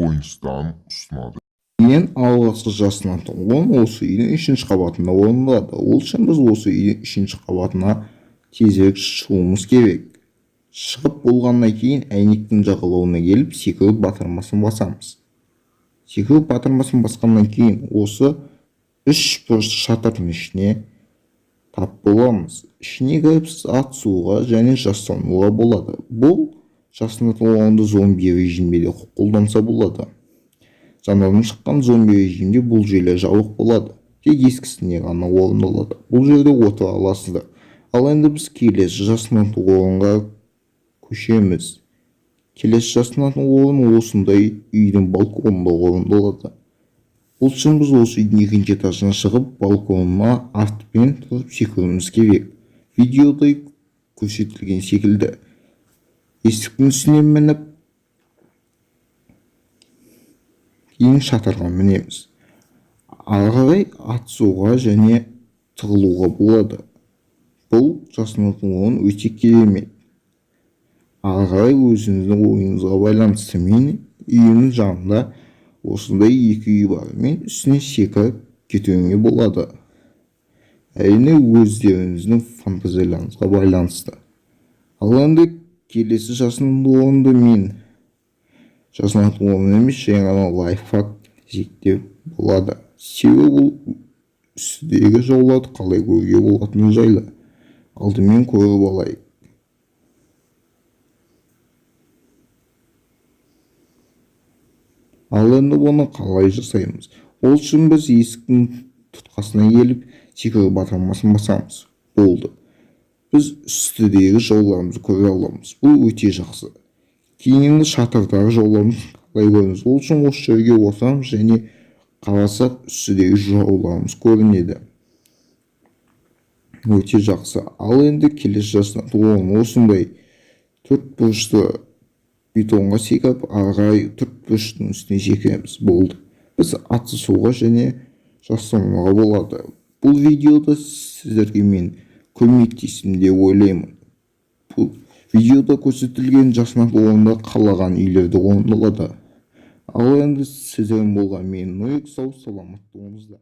ойыншықтан ұсынады. Ең алғашқы жасалатын орын осы үйдің 3-ші қабатында орналасады. Ол үшін біз осы үйдің 3-ші қабатына тезірек шығуымыз керек. Шығып болғаннан кейін әйнектің жағалауына келіп секіріп батырмасын басамыз. Секіріп батырмасын басқаннан кейін осы 3 бұрышты шатырдың ішіне тап боламыз. Ішіне кіріп ат суға және жастануға болады. Бұл жасалатын орынды зомби режимінде қолданса болады. Жаңадан шыққан зомби режимде бұл жерлер жабық болады. Тек ескісіне ғана орындалады. Бұл жерде отыра аласыздар. Ал енді біз келесі жасалатын орынға көшеміз. Келесі жасалатын орын осындай үйдің балконында орындалады. Бұл үшін біз осы үйдің 2-ші этажына шығып, балконына артпен тұрып секіруіміз керек. Видеода көрсетілген секілді. Есіктің үстіне мініп, кейін шатырға мінеміз. Ары қарай атысуға және тығылуға болады. Бұл жасалатын орын өте керемет. Ары қарай өзіңіздің ойыңызға байланысты. Менің үйімнің жанында осындай 2 үй бар. Мен үстіне секіріп кетуіңе болады. Әрине өздеріңіздің фантазияларыңызға байланысты. Ал енді келесі жасалатын орынды мен жасалатын орын емес, жаңа лайфхак зерттеу болады. Себебі бұл үстідегі жауларды қалай көруге болатыны жайлы. Алдымен көріп алайық. Ал енді бұны қалай жасаймыз? Ол үшін біз есіктің тұтқасына келіп секіріп батырмасын басамыз. Болды. Біз үстідегі жауларымызды көре аламыз. Бұл өте жақсы. Кейін шатырдағы жауларымыз қалай көреміз? Ол үшін осы жерге отырамыз және қарасақ үстідегі жауларымыз көрінеді. Өте жақсы. Ал енді келесі жасалатын орын осындай 4 бұрышты бетонға секіріп, ары қарай 4 бұрыштың үстіне секіреміз. Болды. Біз атысуға және жастануға болады. Бұл видеода сіздерге мен көмектестім деп ойлаймын. Бұл видеода көрсетілген жасалатын орында қалаған үйлерде орындалады. Ал енді сіздермен болған мен Нұрек, сау саламат болыңыздар.